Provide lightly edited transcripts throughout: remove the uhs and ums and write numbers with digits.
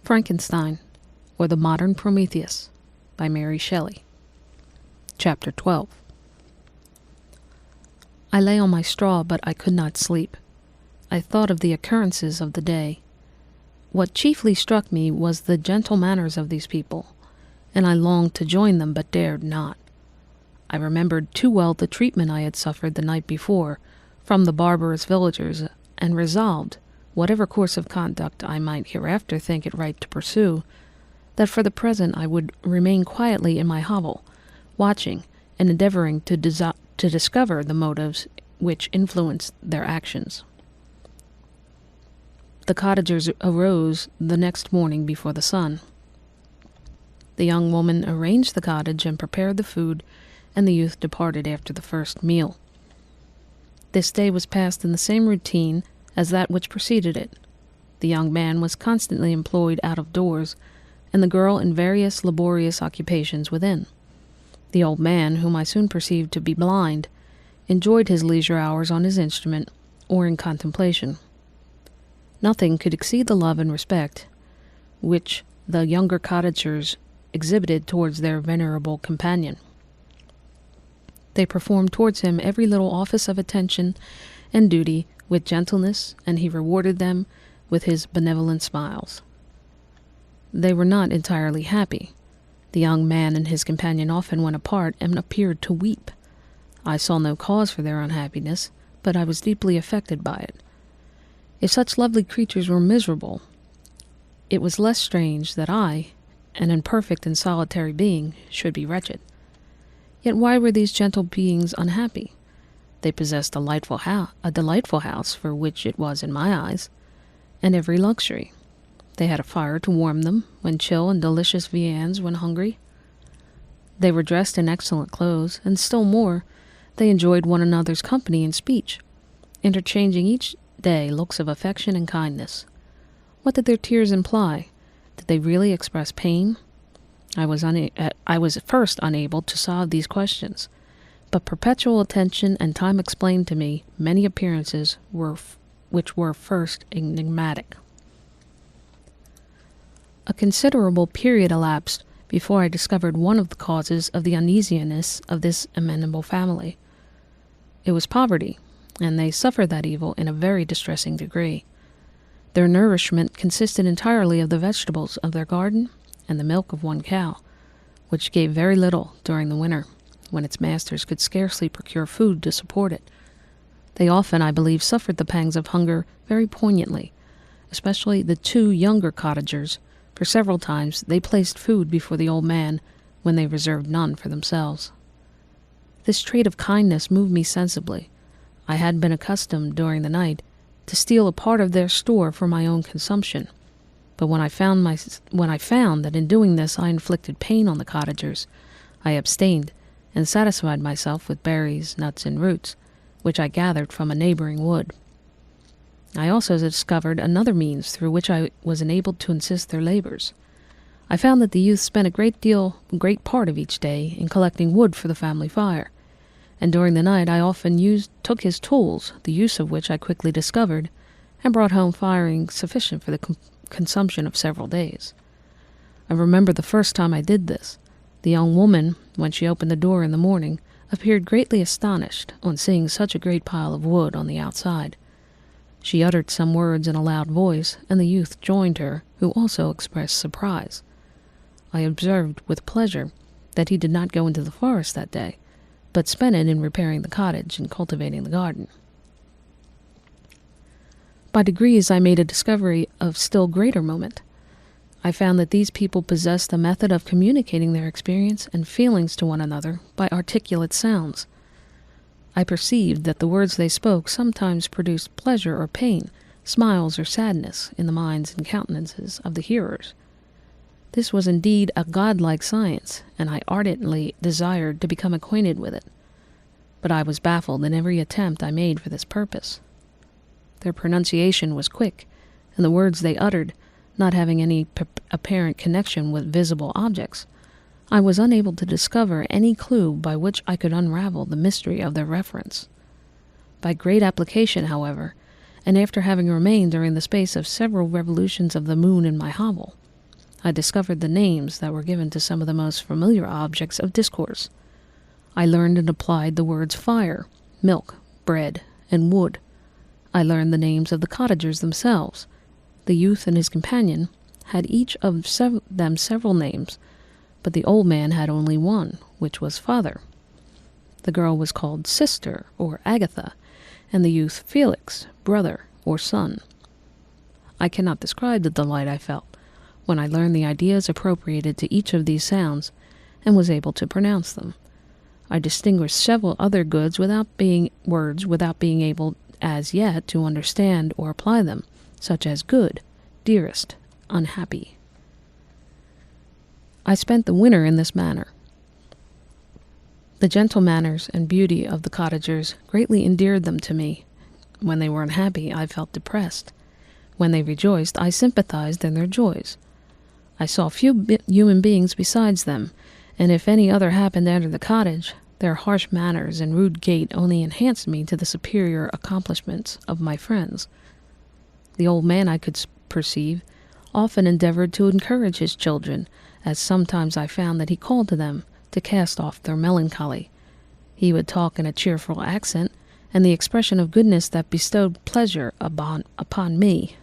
Frankenstein, or the Modern Prometheus, by Mary Shelley. Chapter 12. I lay on my straw, but I could not sleep. I thought of the occurrences of the day. What chiefly struck me was the gentle manners of these people, and I longed to join them but dared not. I remembered too well the treatment I had suffered the night before from the barbarous villagers, and resolved, whatever course of conduct I might hereafter think it right to pursue, that for the present I would remain quietly in my hovel, watching and endeavoring to discover the motives which influenced their actions. The cottagers arose the next morning before the sun. The young woman arranged the cottage and prepared the food, and the youth departed after the first meal. This day was passed in the same routine as that which preceded it. The young man was constantly employed out of doors, and the girl in various laborious occupations within. The old man, whom I soon perceived to be blind, enjoyed his leisure hours on his instrument or in contemplation. Nothing could exceed the love and respect which the younger cottagers exhibited towards their venerable companion. They performed towards him every little office of attention and duty with gentleness, and he rewarded them with his benevolent smiles. They were not entirely happy. The young man and his companion often went apart and appeared to weep. I saw no cause for their unhappiness, but I was deeply affected by it. If such lovely creatures were miserable, it was less strange that I, an imperfect and solitary being, should be wretched. Yet why were these gentle beings unhappy? They possessed a delightful house, for which it was in my eyes, and every luxury. They had a fire to warm them when chill and delicious viands when hungry. They were dressed in excellent clothes, and still more, they enjoyed one another's company and speech, interchanging each day looks of affection and kindness. What did their tears imply? Did they really express pain? I was at first unable to solve these questions, but perpetual attention and time explained to me many appearances which were first enigmatic. A considerable period elapsed before I discovered one of the causes of the uneasiness of this amenable family. It was poverty, and they suffered that evil in a very distressing degree. Their nourishment consisted entirely of the vegetables of their garden and the milk of one cow, which gave very little during the winter, when its masters could scarcely procure food to support it. They often, I believe, suffered the pangs of hunger very poignantly, especially the two younger cottagers, for several times they placed food before the old man when they reserved none for themselves. This trait of kindness moved me sensibly. I had been accustomed during the night to steal a part of their store for my own consumption, but when I found that in doing this I inflicted pain on the cottagers, I abstained and satisfied myself with berries, nuts, and roots, which I gathered from a neighboring wood. I also discovered another means through which I was enabled to assist their labors. I found that the youth spent a great part of each day in collecting wood for the family fire, and during the night I often took his tools, the use of which I quickly discovered, and brought home firing sufficient for the consumption of several days. I remember the first time I did this. The young woman, when she opened the door in the morning, appeared greatly astonished on seeing such a great pile of wood on the outside. She uttered some words in a loud voice, and the youth joined her, who also expressed surprise. I observed with pleasure that he did not go into the forest that day, but spent it in repairing the cottage and cultivating the garden. By degrees I made a discovery of still greater moment. I found that these people possessed a method of communicating their experience and feelings to one another by articulate sounds. I perceived that the words they spoke sometimes produced pleasure or pain, smiles or sadness in the minds and countenances of the hearers. This was indeed a godlike science, and I ardently desired to become acquainted with it. But I was baffled in every attempt I made for this purpose. Their pronunciation was quick, and the words they uttered, not having any apparent connection with visible objects, I was unable to discover any clue by which I could unravel the mystery of their reference. By great application, however, and after having remained during the space of several revolutions of the moon in my hovel, I discovered the names that were given to some of the most familiar objects of discourse. I learned and applied the words fire, milk, bread, and wood. I learned the names of the cottagers themselves. The youth and his companion had each of them several names, but the old man had only one, which was father. The girl was called sister, or Agatha, and the youth Felix, brother, or son. I cannot describe the delight I felt when I learned the ideas appropriated to each of these sounds and was able to pronounce them. I distinguished several other words without being able as yet to understand or apply them, such as good, dearest, unhappy. I spent the winter in this manner. The gentle manners and beauty of the cottagers greatly endeared them to me. When they were unhappy, I felt depressed. When they rejoiced, I sympathized in their joys. I saw few human beings besides them, and if any other happened to enter the cottage, their harsh manners and rude gait only enhanced me to the superior accomplishments of my friends. The old man, I could perceive, often endeavored to encourage his children, as sometimes I found that he called to them to cast off their melancholy. He would talk in a cheerful accent, and the expression of goodness that bestowed pleasure upon me.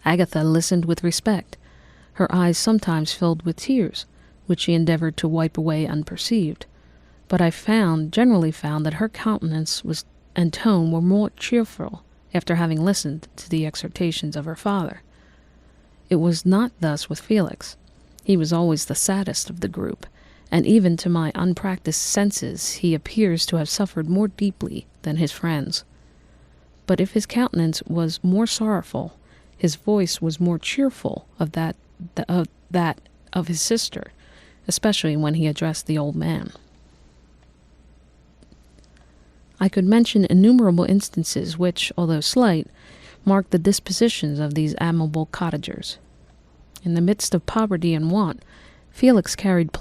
Agatha listened with respect. Her eyes sometimes filled with tears, which she endeavored to wipe away unperceived. But I generally found that her countenance and tone were more cheerful after having listened to the exhortations of her father. It was not thus with Felix. He was always the saddest of the group, and even to my unpracticed senses he appears to have suffered more deeply than his friends. But if his countenance was more sorrowful, his voice was more cheerful of that of his sister, especially when he addressed the old man. I could mention innumerable instances which, although slight, marked the dispositions of these amiable cottagers. In the midst of poverty and want, Felix carried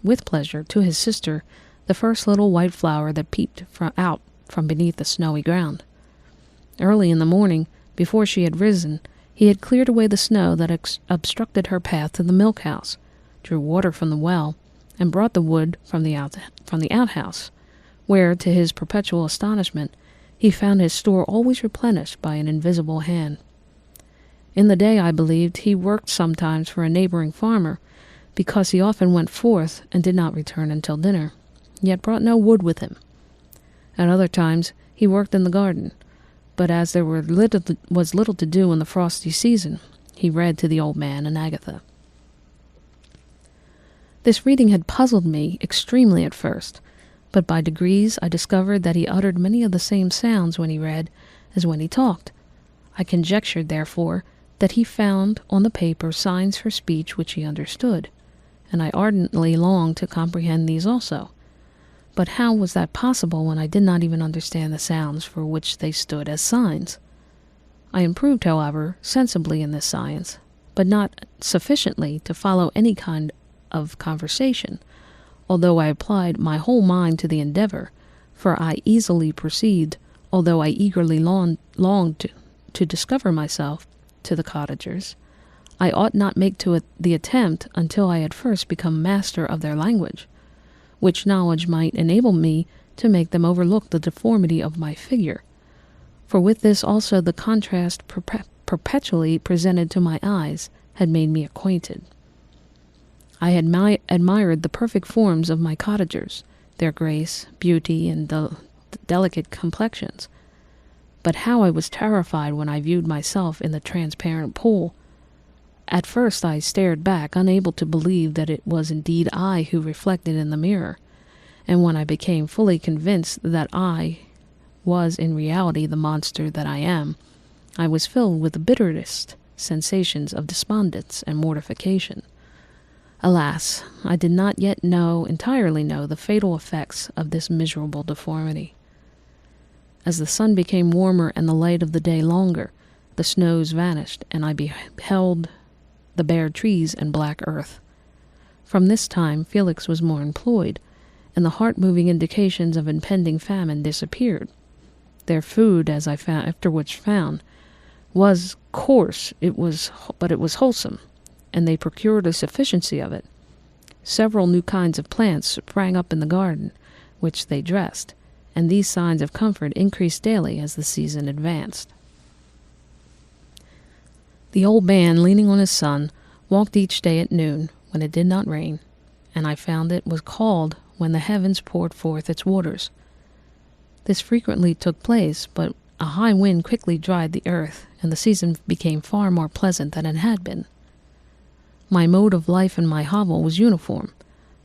with pleasure to his sister the first little white flower that peeped out from beneath the snowy ground. Early in the morning, before she had risen, he had cleared away the snow that obstructed her path to the milk house, drew water from the well, and brought the wood from the outhouse, where, to his perpetual astonishment, he found his store always replenished by an invisible hand. In the day, I believed, he worked sometimes for a neighboring farmer, because he often went forth and did not return until dinner, yet brought no wood with him. At other times he worked in the garden, but as there was little to do in the frosty season, he read to the old man and Agatha. This reading had puzzled me extremely at first, but by degrees I discovered that he uttered many of the same sounds when he read as when he talked. I conjectured, therefore, that he found on the paper signs for speech which he understood, and I ardently longed to comprehend these also. But how was that possible when I did not even understand the sounds for which they stood as signs? I improved, however, sensibly in this science, but not sufficiently to follow any kind of conversation, although I applied my whole mind to the endeavor, for I easily perceived, although I eagerly longed to discover myself to the cottagers, I ought not make the attempt until I had first become master of their language, which knowledge might enable me to make them overlook the deformity of my figure. For with this also the contrast perpetually presented to my eyes had made me acquainted. I had admired the perfect forms of my cottagers, their grace, beauty, and delicate complexions. But how I was terrified when I viewed myself in the transparent pool. At first I stared back, unable to believe that it was indeed I who reflected in the mirror, and when I became fully convinced that I was in reality the monster that I am, I was filled with the bitterest sensations of despondence and mortification. Alas, I did not yet entirely know the fatal effects of this miserable deformity. As the sun became warmer and the light of the day longer, the snows vanished, and I beheld the bare trees and black earth. From this time Felix was more employed, and the heart-moving indications of impending famine disappeared. Their food, as I afterwards found, was coarse, but it was wholesome. and they procured a sufficiency of it. Several new kinds of plants sprang up in the garden, which they dressed, and these signs of comfort increased daily as the season advanced. The old man, leaning on his son, walked each day at noon, when it did not rain, and I found it was called when the heavens poured forth its waters. This frequently took place, but a high wind quickly dried the earth, and the season became far more pleasant than it had been. My mode of life in my hovel was uniform.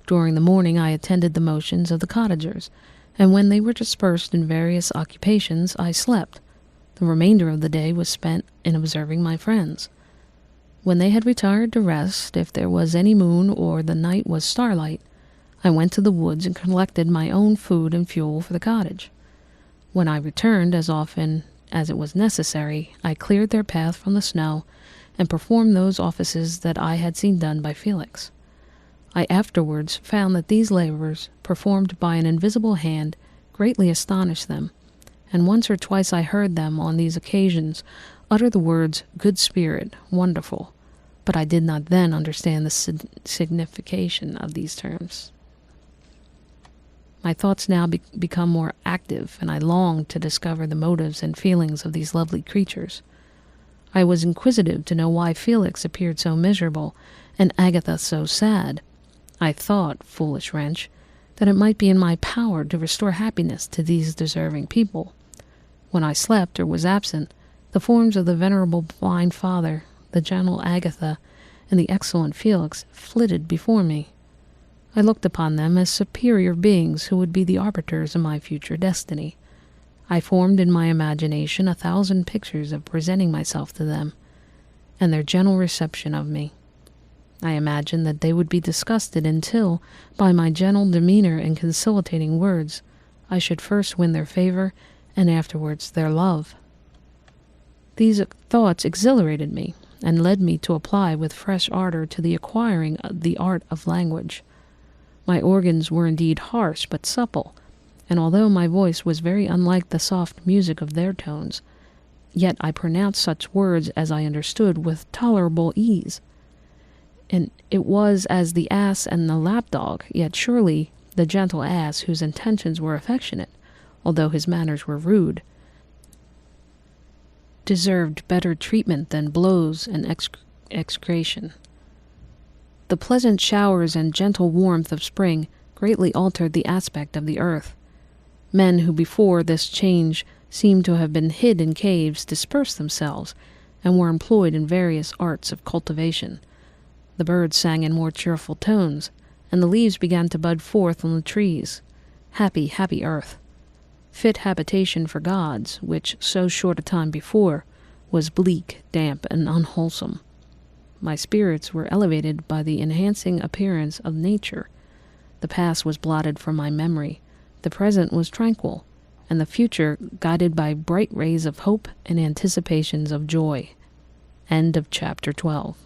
During the morning I attended the motions of the cottagers, and when they were dispersed in various occupations, I slept. The remainder of the day was spent in observing my friends. When they had retired to rest, if there was any moon or the night was starlight, I went to the woods and collected my own food and fuel for the cottage. When I returned, as often as it was necessary, I cleared their path from the snow and performed those offices that I had seen done by Felix. I afterwards found that these labors, performed by an invisible hand, greatly astonished them, and once or twice I heard them on these occasions utter the words "good spirit," "wonderful," but I did not then understand the signification of these terms. My thoughts now become more active, and I longed to discover the motives and feelings of these lovely creatures. I was inquisitive to know why Felix appeared so miserable, and Agatha so sad. I thought, foolish wretch, that it might be in my power to restore happiness to these deserving people. When I slept or was absent, the forms of the venerable blind father, the gentle Agatha, and the excellent Felix flitted before me. I looked upon them as superior beings who would be the arbiters of my future destiny. I formed in my imagination 1,000 pictures of presenting myself to them, and their gentle reception of me. I imagined that they would be disgusted until, by my gentle demeanor and conciliating words, I should first win their favor and afterwards their love. These thoughts exhilarated me, and led me to apply with fresh ardor to the acquiring of the art of language. My organs were indeed harsh but supple, and although my voice was very unlike the soft music of their tones, yet I pronounced such words as I understood with tolerable ease. And it was as the ass and the lapdog, yet surely the gentle ass, whose intentions were affectionate, although his manners were rude, deserved better treatment than blows and execration. The pleasant showers and gentle warmth of spring greatly altered the aspect of the earth. Men who before this change seemed to have been hid in caves dispersed themselves, and were employed in various arts of cultivation. The birds sang in more cheerful tones, and the leaves began to bud forth on the trees. Happy, happy earth! Fit habitation for gods, which so short a time before was bleak, damp, and unwholesome. My spirits were elevated by the enhancing appearance of nature. The past was blotted from my memory, the present was tranquil, and the future guided by bright rays of hope and anticipations of joy. End of chapter 12.